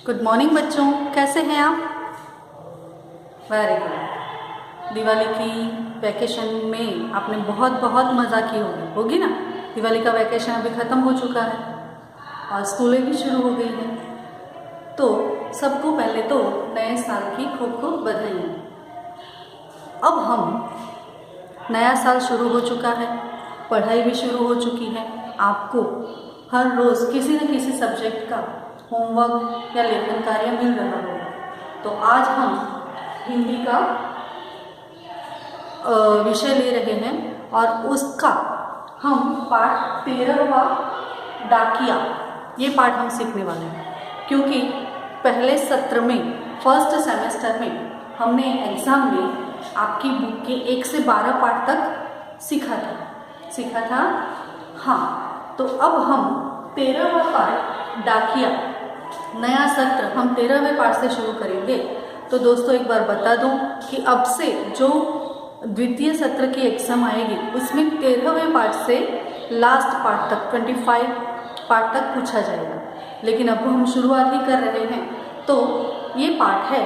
Good morning बच्चों, कैसे हैं आप? Very good. दिवाली की वैकेशन में आपने बहुत बहुत मज़ा की होगी ना। दिवाली का वैकेशन अभी ख़त्म हो चुका है और स्कूलें भी शुरू हो गई हैं। तो सबको पहले तो नए साल की खूब खूब बधाई। अब हम नया साल शुरू हो चुका है, पढ़ाई भी शुरू हो चुकी है। आपको हर रोज़ किसी न किसी सब्जेक्ट का होमवर्क या लेखन कार्य मिल रहा होगा। तो आज हम हिंदी का विषय ले रहे हैं और उसका हम पाठ 13वां डाकिया, ये पाठ हम सीखने वाले हैं। क्योंकि पहले सत्र में, फर्स्ट सेमेस्टर में हमने एग्ज़ाम में आपकी बुक के 1 से 12 पाठ तक सीखा था। हाँ, तो अब हम 13वां पाठ डाकिया, नया सत्र हम 13वें पाठ से शुरू करेंगे। तो दोस्तों एक बार बता दूं कि अब से जो द्वितीय सत्र की एग्ज़ाम आएगी उसमें 13वें पाठ से लास्ट पार्ट तक 25 पार्ट तक पूछा जाएगा। लेकिन अब हम शुरुआत ही कर रहे हैं। तो ये पाठ है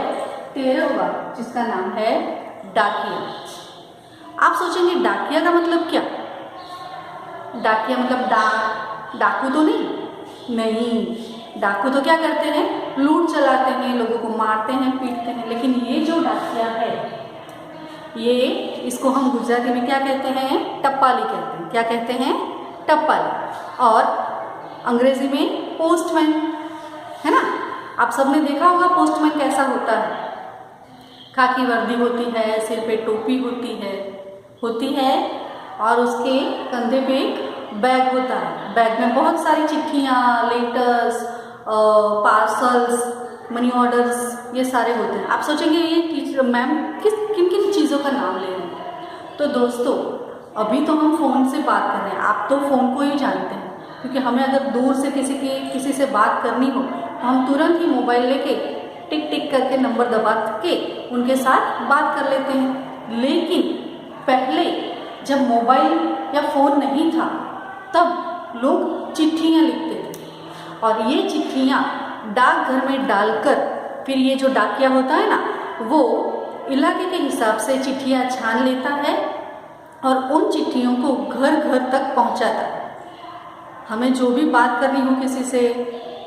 13वां, जिसका नाम है डाकिया। आप सोचेंगे डाकिया का मतलब क्या? डाकिया मतलब डाकू तो नहीं। डाकू तो क्या करते हैं? लूट चलाते हैं, लोगों को मारते हैं, पीटते हैं। लेकिन ये जो डाकिया है, ये इसको हम गुजराती में क्या कहते हैं? टप्पाली कहते हैं। क्या कहते हैं? टप्पाली। और अंग्रेजी में पोस्टमैन, है ना। आप सबने देखा होगा पोस्टमैन कैसा होता है। खाकी वर्दी होती है, सिर पे टोपी होती है और उसके कंधे पे एक बैग होता है। बैग में बहुत सारी चिट्ठियाँ, लेटर्स, पार्सल्स, मनी ऑर्डर्स, ये सारे होते हैं। आप सोचेंगे ये टीचर मैम किन किन चीज़ों का नाम ले रहे हैं। तो दोस्तों अभी तो हम फ़ोन से बात कर रहे हैं, आप तो फ़ोन को ही जानते हैं। क्योंकि हमें अगर दूर से किसी से बात करनी हो तो हम तुरंत ही मोबाइल लेके टिक टिक करके नंबर दबा के उनके साथ बात कर लेते हैं। लेकिन पहले जब मोबाइल या फ़ोन नहीं था तब लोग चिट्ठियाँ लिखते थे और ये चिट्ठियाँ डाकघर में डालकर फिर ये जो डाकिया होता है ना, वो इलाके के हिसाब से चिट्ठियाँ छान लेता है और उन चिट्ठियों को घर घर तक पहुँचाता है। हमें जो भी बात करनी हो किसी से,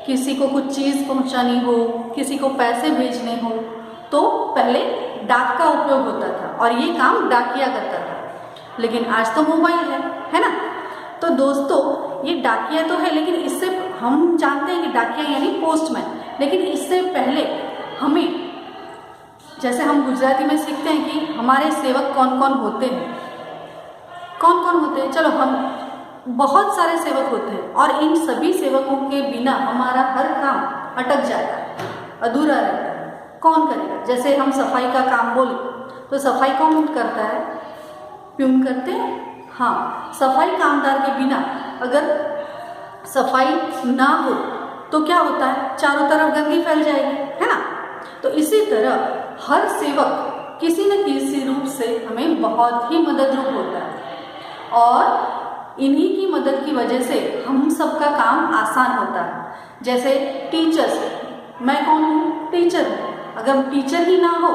किसी को कुछ चीज़ पहुँचानी हो, किसी को पैसे भेजने हो, तो पहले डाक का उपयोग होता था और ये काम डाकिया करता था। लेकिन आज तो मोबाइल है ना। तो दोस्तों ये डाकिया तो है, लेकिन इससे हम जानते हैं कि डाकिया यानी पोस्टमैन। लेकिन इससे पहले हमें, जैसे हम गुजराती में सीखते हैं कि हमारे सेवक कौन कौन होते हैं। चलो, हम बहुत सारे सेवक होते हैं और इन सभी सेवकों के बिना हमारा हर काम अटक जाता है, अधूरा रहता है। कौन करेगा? जैसे हम सफाई का काम बोले तो सफाई कौन करता है? प्यून करते हैं। हाँ, सफाई कामदार के बिना अगर सफाई ना हो तो क्या होता है? चारों तरफ गंदगी फैल जाएगी, है ना। तो इसी तरह हर सेवक किसी न किसी रूप से हमें बहुत ही मददरूप होता है और इन्हीं की मदद की वजह से हम सबका काम आसान होता है। जैसे टीचर्स, मैं कौन हूँ? टीचर हूँ। अगर टीचर ही ना हो,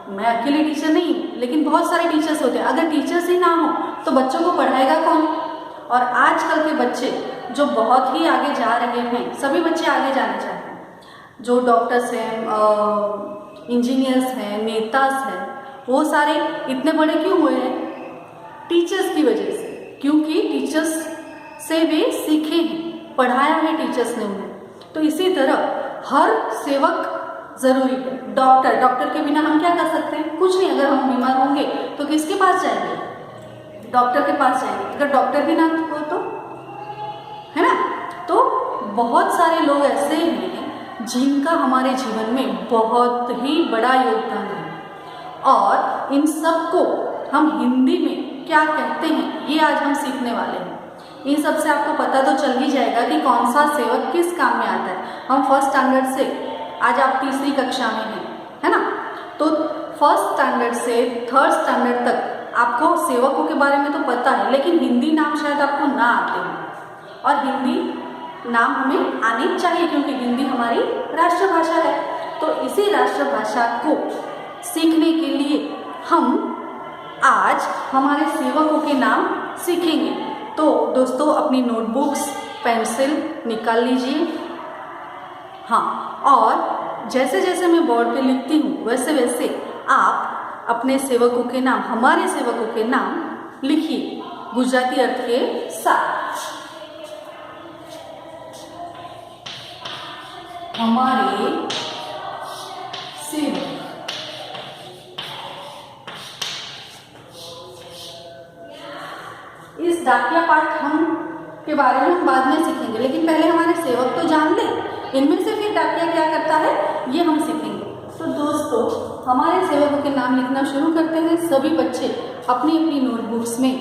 मैं अकेले टीचर नहीं हूँ, लेकिन बहुत सारे टीचर्स होते हैं। अगर टीचर्स ही ना हो तो बच्चों को पढ़ाएगा कौन? और आजकल के बच्चे जो बहुत ही आगे जा रहे हैं, सभी बच्चे आगे जाना चाहते हैं। जो डॉक्टर्स हैं, इंजीनियर्स हैं, नेतास हैं, वो सारे इतने बड़े क्यों हुए हैं? टीचर्स की वजह से। क्योंकि टीचर्स से वे सीखे हैं, पढ़ाया है टीचर्स ने उन्हें। तो इसी तरह हर सेवक ज़रूरी है। डॉक्टर के बिना हम क्या कर सकते हैं? कुछ नहीं। अगर हम बीमार होंगे तो किसके पास जाएंगे? डॉक्टर के पास जाएंगे। अगर डॉक्टर भी ना हो तो, है ना। तो बहुत सारे लोग ऐसे हैं जिनका हमारे जीवन में बहुत ही बड़ा योगदान है और इन सब को हम हिंदी में क्या कहते हैं ये आज हम सीखने वाले हैं। इन सब से आपको पता तो चल ही जाएगा कि कौन सा सेवक किस काम में आता है। हम फर्स्ट स्टैंडर्ड से, आज आप तीसरी कक्षा में हैं, है ना। तो फर्स्ट स्टैंडर्ड से थर्ड स्टैंडर्ड तक आपको सेवकों के बारे में तो पता है, लेकिन हिंदी नाम शायद आपको ना आते हैं। और हिंदी नाम हमें आने चाहिए, क्योंकि हिंदी हमारी राष्ट्रभाषा है। तो इसी राष्ट्रभाषा को सीखने के लिए हम आज हमारे सेवकों के नाम सीखेंगे। तो दोस्तों अपनी नोटबुक्स पेंसिल निकाल लीजिए। हाँ, और जैसे जैसे मैं बोर्ड पे लिखती हूँ वैसे वैसे आप अपने सेवकों के नाम, हमारे सेवकों के नाम लिखिए गुजराती अर्थ के साथ। हमारे सेवक, इस डाकिया पाठ हम के बारे में हम बाद में सीखेंगे, लेकिन पहले हमारे सेवक तो जान लें, इनमें से फिर डाकिया क्या करता है ये हम सीखेंगे। तो दोस्तों हमारे सेवकों के नाम लिखना शुरू करते हैं। सभी बच्चे अपनी अपनी नोटबुक्स में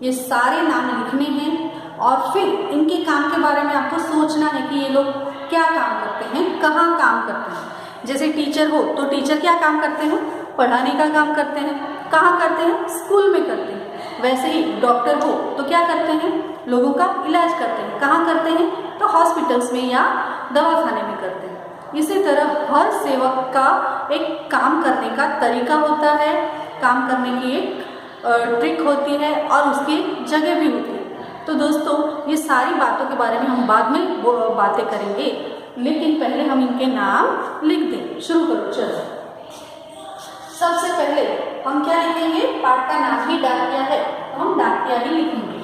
ये सारे नाम लिखने हैं और फिर इनके काम के बारे में आपको सोचना है कि ये लोग क्या काम करते हैं, कहाँ काम करते हैं। जैसे टीचर हो तो टीचर क्या काम करते हैं, पढ़ाने का काम करते हैं। कहाँ करते हैं, स्कूल में करते हैं। वैसे ही डॉक्टर हो तो क्या करते हैं, लोगों का इलाज करते हैं। कहाँ करते हैं, तो हॉस्पिटल्स में या दवाखाने में करते हैं। इसी तरह हर सेवक का एक काम करने का तरीका होता है, काम करने की एक ट्रिक होती है और उसकी जगह भी होती है। तो दोस्तों ये सारी बातों के बारे में हम बाद में बातें करेंगे, लेकिन पहले हम इनके नाम लिख दें। शुरू करो, चलो। सबसे पहले हम क्या लिखेंगे, पाठ का नाम ही डाकिया है, हम डाकिया ही लिखेंगे।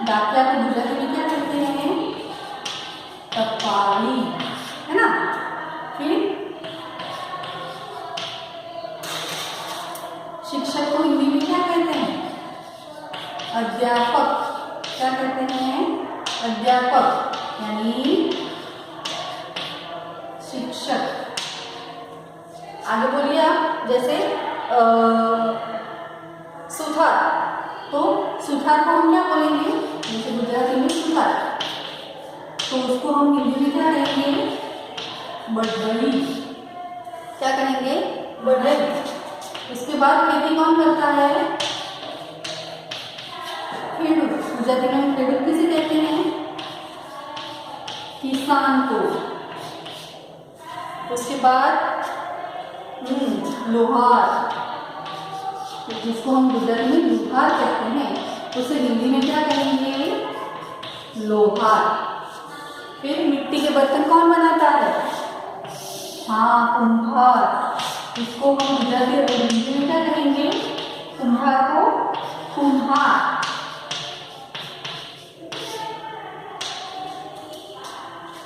डाकिया को गुजराती में क्या कहते हैं, टपाली, है ना। फिर शिक्षक को हिंदी में क्या कहते हैं, अध्यापक। क्या कहते हैं, अध्यापक यानी शिक्षक। आगे बोलिए आप, जैसे सुथार, तो सुथार को हम क्या बोलेंगे, जैसे गुजराती में सुथार, तो उसको हम हिंदी में क्या कहेंगे, बढ़ई। क्या कहेंगे, बढ़ई। इसके बाद खेती कौन करता है, खेडूत। गुजराती में खेडूत किसे कहते हैं, किसान को। उसके बाद लोहार, जिसको हम गुजराती में लोहार कहते हैं, उसे हिंदी में क्या कहेंगे, लोहार। फिर मिट्टी के बर्तन कौन बनाता है, हाँ, कुम्हार। इसको हम गुजराती और हिंदी में क्या कहेंगे, कुम्हार को कुम्हार।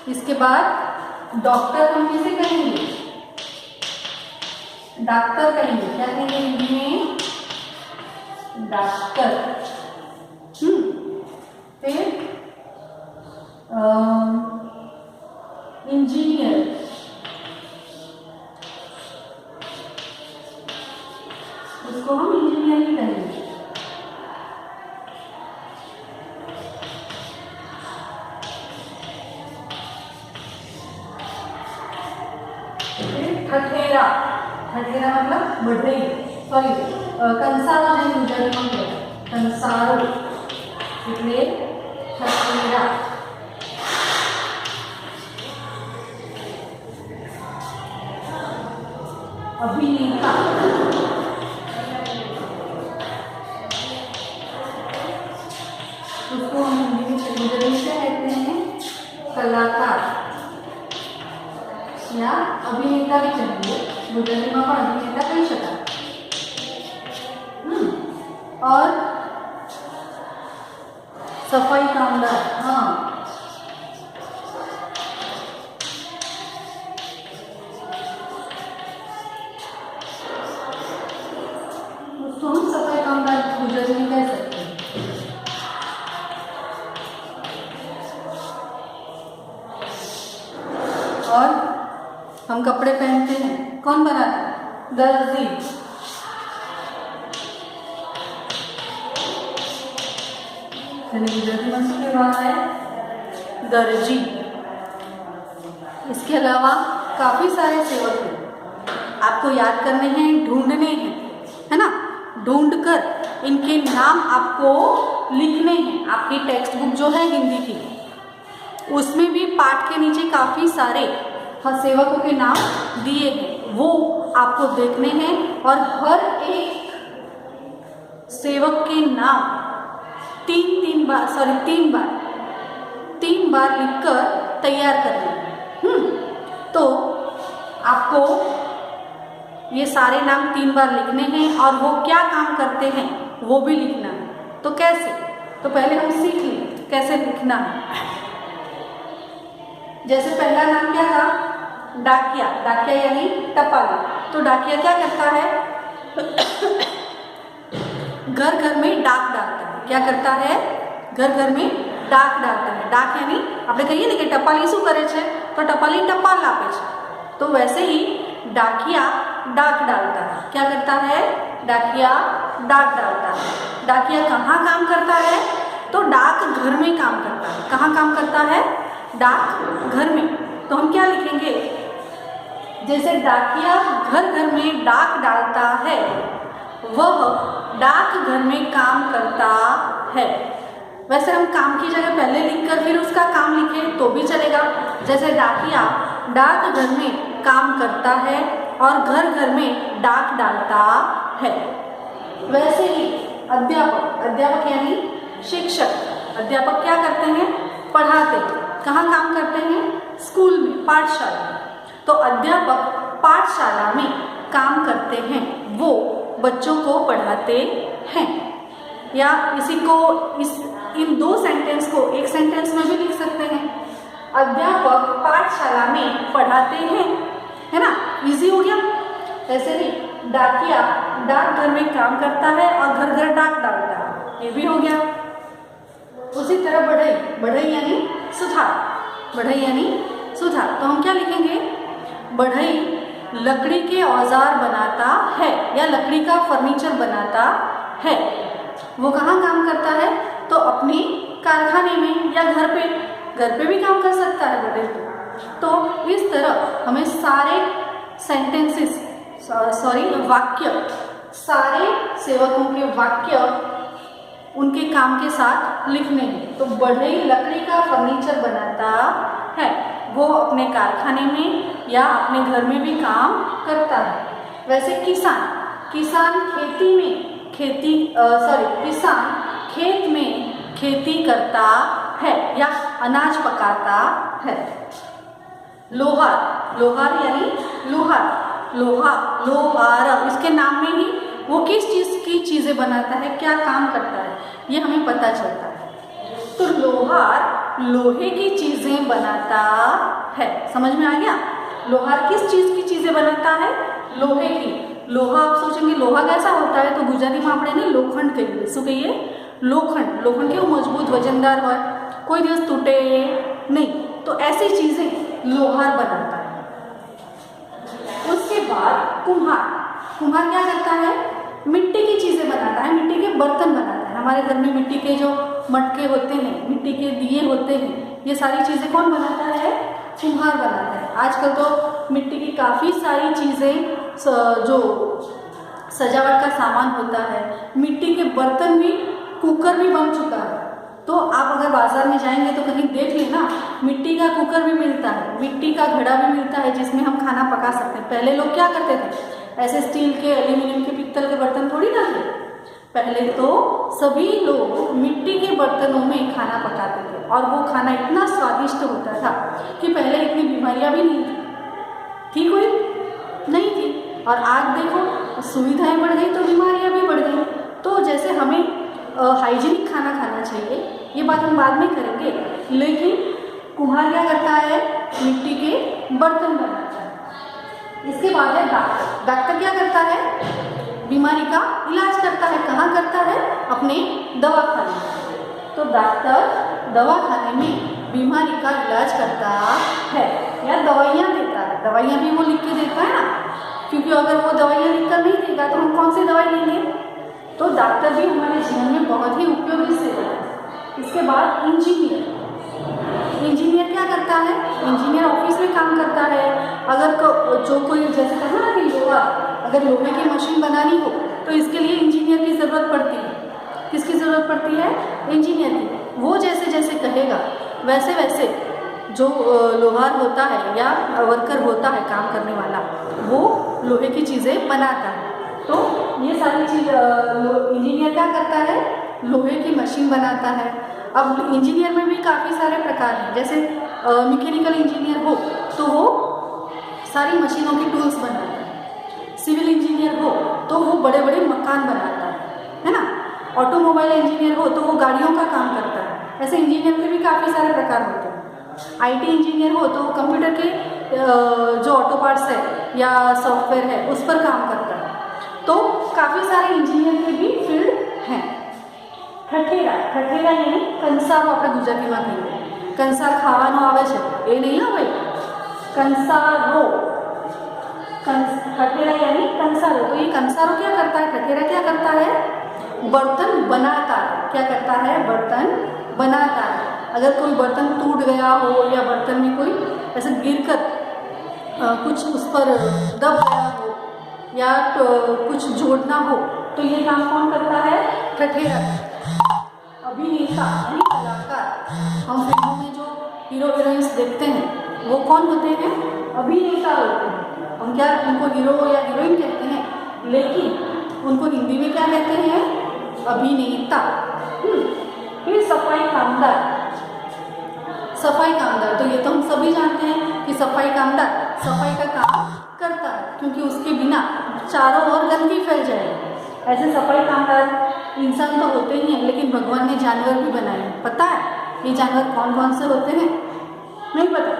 इसके बाद डॉक्टर हम किसे कहेंगे, डॉक्टर कहेंगे। क्या कहेंगे हिंदी में, डॉक्टर। फिर इंजीनियर, उसको हम इंजीनियर ही कहेंगे। ठठेरा, ठठेरा मतलब बढ़ई, सॉरी कंसारो नहीं, गुजराती में कंसारो એટલે ठठेरा। अभिनेता, उसको हम हिंदी में गुजराती में क्या कहते हैं, कलाकार या अभिनेता भी कहेंगे। गुजराती में પણ अभिनेता कही शकाय। और सफाई कामदार, हाँ, उसको हम सफाई कामदार गुजराती में कह सकते हैं। और हम कपड़े पहनते हैं, कौन बनाता है, दर्जी। गुजराती में क्या कहा है, दर्जी। इसके अलावा काफ़ी सारे सेवक हैं, आपको याद करने हैं, ढूंढने हैं, है ना। ढूंढकर इनके नाम आपको लिखने हैं। आपकी टेक्स्ट बुक जो है हिंदी की, उसमें भी पाठ के नीचे काफ़ी सारे सेवकों के नाम दिए हैं, वो आपको देखने हैं। और हर एक सेवक के नाम तीन बार लिखकर तैयार करना है। तो आपको ये सारे नाम 3 बार लिखने हैं और वो क्या काम करते हैं वो भी लिखना है। तो कैसे? तो पहले हम सीख लें कैसे लिखना है। जैसे पहला नाम क्या था? डाकिया। डाकिया यानी टपाली। तो डाकिया क्या करता है? घर घर में डाक डालता है। क्या करता है? घर घर में डाक डालता है। डाक यानी આપણે કહીએ ને કે ટપાલી શું કરે છે, તો ટપાલી ટપાલ આપે છે। तो वैसे ही डाकिया डाक डालता है। क्या करता है? डाकिया डाक डालता है। डाकिया कहाँ काम करता है? तो डाक घर में काम करता है। कहाँ काम करता है? डाक घर में। तो हम क्या लिखेंगे? जैसे डाकिया घर घर में डाक डालता है, वह डाक घर में काम करता है। वैसे हम काम की जगह पहले लिखकर फिर उसका काम लिखें तो भी चलेगा। जैसे डाकिया डाक घर में काम करता है और घर घर में डाक डालता है। वैसे ही अध्यापक, अध्यापक यानी शिक्षक। अध्यापक क्या करते हैं? पढ़ाते हैं। कहाँ काम करते हैं? स्कूल में, पाठशाला में। तो अध्यापक पाठशाला में काम करते हैं, वो बच्चों को पढ़ाते हैं। या इसी को इन 2 सेंटेंस को एक सेंटेंस में भी लिख सकते हैं। अध्यापक पाठशाला में पढ़ाते हैं, है ना? इजी हो गया। ऐसे ही डाकिया डाकघर में काम करता है और घर घर डाक डालता है, ये भी हो गया। उसी तरह बढ़ई, बढ़ई यानी सुथार। बढ़ई यानी सुथार। तो हम क्या लिखेंगे? बढ़ई लकड़ी के औजार बनाता है या लकड़ी का फर्नीचर बनाता है। वो कहाँ काम करता है? तो अपने कारखाने में या घर पे भी काम कर सकता है बढ़ई। तो इस तरह हमें सारे सेंटेंसेस वाक्य, सारे सेवकों के वाक्य उनके काम के साथ लिखने हैं। तो बढ़ई लकड़ी का फर्नीचर बनाता है, वो अपने कारखाने में या अपने घर में भी काम करता है। वैसे किसान, किसान किसान खेत में खेती करता है या अनाज पकाता है। लोहार, लोहार यानी लोहार, इसके नाम में ही वो किस चीज़ की चीज़ें बनाता है, क्या काम करता है, ये हमें पता चलता है। तो लोहार लोहे की चीज़ें बनाता है। समझ में आ गया? लोहार किस चीज़ की चीज़ें बनाता है? लोहे की। लोहा, आप सोचेंगे लोहा कैसा होता है, तो गुजराती में આપણે ને લોખંડ કહીએ। શું કહીએ? लोखंड। लोखंड केवुं मजबूत वजनदार હોય, कोई दिवस टूटे नहीं। तो ऐसी चीज़ें लोहार बनाता है। उसके बाद कुम्हार, कुम्हार क्या करता है? मिट्टी की चीज़ें बनाता है, मिट्टी के बर्तन बनाता है। हमारे घर में मिट्टी के जो मटके होते हैं, मिट्टी के दिए होते हैं, ये सारी चीज़ें कौन बनाता है? कुम्हार बनाता है। आजकल तो मिट्टी की काफ़ी सारी चीज़ें, जो सजावट का सामान होता है, मिट्टी के बर्तन भी, कुकर भी बन चुका है। तो आप अगर बाज़ार में जाएंगे तो कहीं देख लेना, मिट्टी का कुकर भी मिलता है, मिट्टी का घड़ा भी मिलता है जिसमें हम खाना पका सकते हैं। पहले लोग क्या करते थे? ऐसे स्टील के, एल्यूमिनियम के, पित्तल के बर्तन थोड़ी ना थे। पहले तो सभी लोग मिट्टी के बर्तनों में खाना पकाते थे और वो खाना इतना स्वादिष्ट होता था कि पहले इतनी बीमारियां भी नहीं थी, कोई नहीं थी। और आज देखो सुविधाएं बढ़ गई तो बीमारियां भी बढ़ गई। तो जैसे हमें हाइजीनिक खाना खाना चाहिए, ये बात हम बाद में करेंगे, लेकिन कुम्हार क्या करता है? मिट्टी के बर्तन बनाता है। इसके बाद है डॉक्टर। डॉक्टर क्या करता है? बीमारी का इलाज करता है। कहाँ करता है? अपने दवाखाने में। तो डॉक्टर दवाखाने में बीमारी का इलाज करता है या दवाइयाँ देता है। दवाइयाँ भी वो लिख के देता है ना, क्योंकि अगर वो दवाइयाँ लिख कर नहीं देगा तो हम कौन सी दवाई लेंगे? तो डॉक्टर भी हमारे जीवन में बहुत ही उपयोगी सेवा है। इसके बाद इंजीनियर। इंजीनियर क्या करता है? इंजीनियर ऑफिस में काम करता है। अगर जो कोई, जैसे कहा ना कि लोहा, अगर लोहे की मशीन बनानी हो तो इसके लिए इंजीनियर की ज़रूरत पड़ती है। किसकी ज़रूरत पड़ती है? इंजीनियर की। वो जैसे जैसे कहेगा वैसे वैसे जो लोहार होता है या वर्कर होता है काम करने वाला, वो लोहे की चीज़ें बनाता है। तो ये सारी चीज़ इंजीनियर क्या करता है? लोहे की मशीन बनाता है। अब इंजीनियर में भी काफ़ी सारे प्रकार हैं, जैसे मैकेनिकल इंजीनियर हो तो वो सारी मशीनों की टूल्स बनाता है। सिविल इंजीनियर हो तो वो बड़े बड़े मकान बनाता है ना। ऑटोमोबाइल इंजीनियर हो तो वो गाड़ियों का काम करता है। ऐसे इंजीनियर के भी काफ़ी सारे प्रकार होते हैं। आईटी इंजीनियर हो तो कंप्यूटर के जो ऑटो पार्ट्स है या सॉफ्टवेयर है उस पर काम करता है। तो काफ़ी सारे इंजीनियर के भी फील्ड हैं। ठठेरा यानी કંસારો આપણે ગુજરાતીમાં કહીએ, કંસાર ખાવાનો આવે છે એ નહીં આવે, કંસારો, ठठेरा यानी कंसारो। तो ये कंसारो क्या करता है? ठठेरा क्या करता है? बर्तन बनाता है। क्या करता है? बर्तन बनाता है। अगर कोई बर्तन टूट गया हो या बर्तन में कोई ऐसे गिरकर कुछ उस पर दब गया हो या तो कुछ जोड़ना हो तो ये काम कौन करता है? ठठेरा। अभिनेता यानी कलाकार, हम फिल्मों में जो हीरो हीरोइंस देखते हैं वो कौन होते हैं? अभिनेता होते हैं। हम क्या उनको हीरो या हीरोइन कहते हैं, लेकिन उनको हिंदी में क्या कहते हैं? अभिनेता। फिर सफाई कामदार। सफाई कामदार तो ये तो हम सभी जानते हैं कि सफाई कामदार सफाई का काम करता है, क्योंकि उसके बिना चारों ओर गंदगी फैल जाएगी। ऐसे सफाई कामदार इंसान तो होते ही हैं, लेकिन भगवान ने जानवर भी बनाए हैं। पता है ये जानवर कौन कौन से होते हैं? नहीं पता।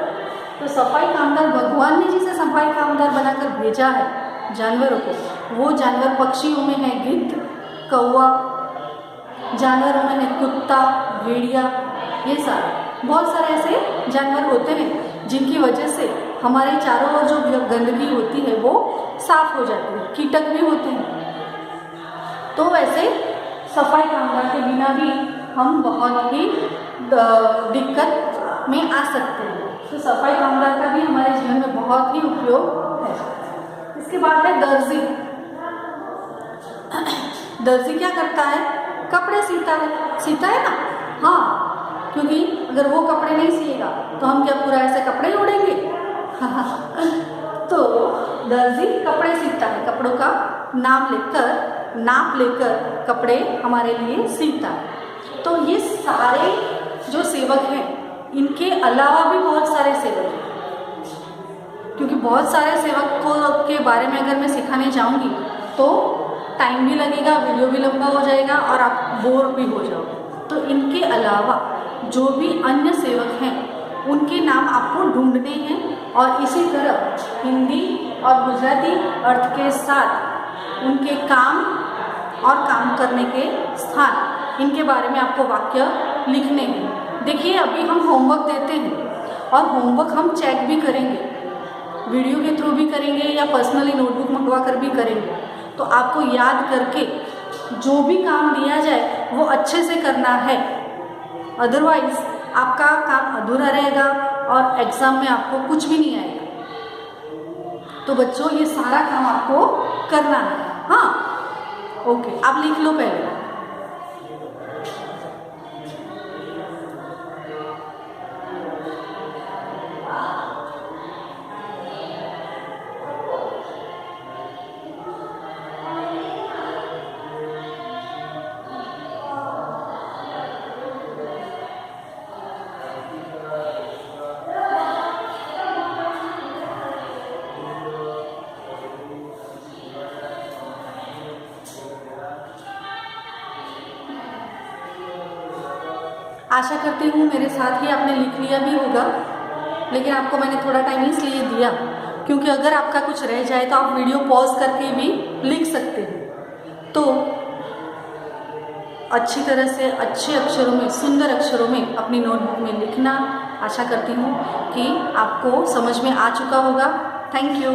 तो सफाई कामदार, भगवान ने जिसे सफाई कामदार बनाकर भेजा है जानवरों को, वो जानवर पक्षियों में है गिद्ध, कौवा, जानवरों में है कुत्ता, भेड़िया, ये सारे बहुत सारे ऐसे जानवर होते हैं जिनकी वजह से हमारे चारों ओर जो गंदगी होती है वो साफ हो जाती है। कीटक भी होते हैं। तो वैसे सफाई कामदार के बिना भी हम बहुत ही दिक्कत में आ सकते हैं। तो सफाई कामदार का भी हमारे जीवन में बहुत ही उपयोग है। इसके बाद है दर्जी। दर्जी क्या करता है? कपड़े सीता है ना। हाँ, क्योंकि अगर वो कपड़े नहीं सिएगा तो हम क्या पूरा ऐसे कपड़े ओढ़ेंगे? तो दर्जी कपड़े सीता है, कपड़ों का नाप लेकर कपड़े हमारे लिए सीता है। तो ये सारे जो सेवक हैं, इनके अलावा भी बहुत सारे सेवक हैं, क्योंकि बहुत सारे सेवकों के बारे में अगर मैं सिखाने जाऊंगी तो टाइम भी लगेगा, वीडियो भी लंबा हो जाएगा और आप बोर भी हो जाओगे। तो इनके अलावा जो भी अन्य सेवक हैं उनके नाम आपको ढूंढने हैं, और इसी तरह हिंदी और गुजराती अर्थ के साथ उनके काम और काम करने के स्थान, इनके बारे में आपको वाक्य लिखने हैं। देखिए, अभी हम होमवर्क देते हैं और होमवर्क हम चेक भी करेंगे, वीडियो के थ्रू भी करेंगे या पर्सनली नोटबुक मंगवा कर भी करेंगे। तो आपको याद करके जो भी काम दिया जाए वो अच्छे से करना है, अदरवाइज आपका काम अधूरा रहेगा और एग्ज़ाम में आपको कुछ भी नहीं आएगा। तो बच्चों, ये सारा काम आपको करना है। हाँ, ओके, आप लिख लो पहले। आशा करती हूँ मेरे साथ ही आपने लिख लिया भी होगा, लेकिन आपको मैंने थोड़ा टाइम इसलिए दिया क्योंकि अगर आपका कुछ रह जाए तो आप वीडियो पॉज करके भी लिख सकते हैं। तो अच्छी तरह से अच्छे अक्षरों में, सुंदर अक्षरों में अपनी नोटबुक में लिखना। आशा करती हूँ कि आपको समझ में आ चुका होगा। Thank you.